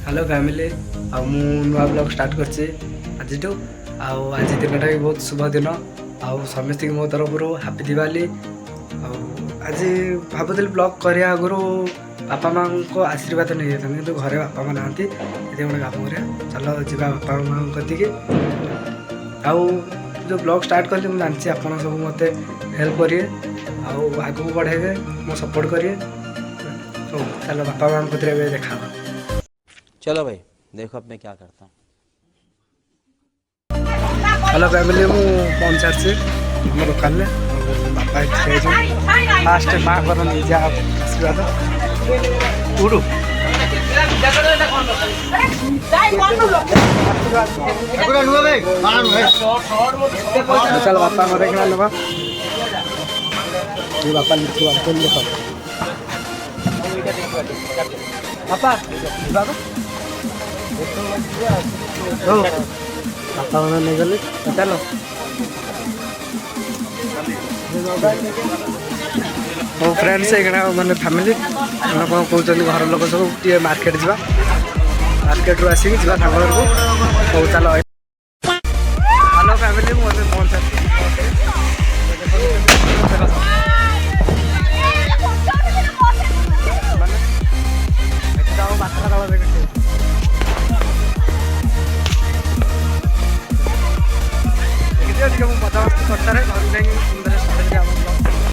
Hello family आ नुआ blog start करछि आज आज दिनटा भी बहुत शुभ दिन आउ समस्त मो तरफ हैप्पी दिवाली आज भावुली ब्लॉग करिया आगु बापा माँ को आशीर्वाद नहीं जाता कि घरे बापा माँ नहांती ये गोटे काम करिया चलो जा बापा माँ कतिके आउ जो ब्लॉग स्टार्ट कली मुझे जानची आप सब मत हेल्प करिए आगू बढ़ेबे मो सपोर्ट करिए चलो बापा माँ कतिरे देखा। चलो भाई देखो अब मैं क्या करता हूँ। हेलो फैमिली मु पहुँच सारी मो दुकान में बापा फास्ट माँ को निजे आशीर्वाद उड़ू चलो बापा को देखना लगा बापा लिखा बापा बापा मैंने नहीं गले चलो मो फ्रेंड्स मैंने फैमिली कौन कहते घर लोक सब मार्केट जा मार्केट रू आसिक जा घर को चलो।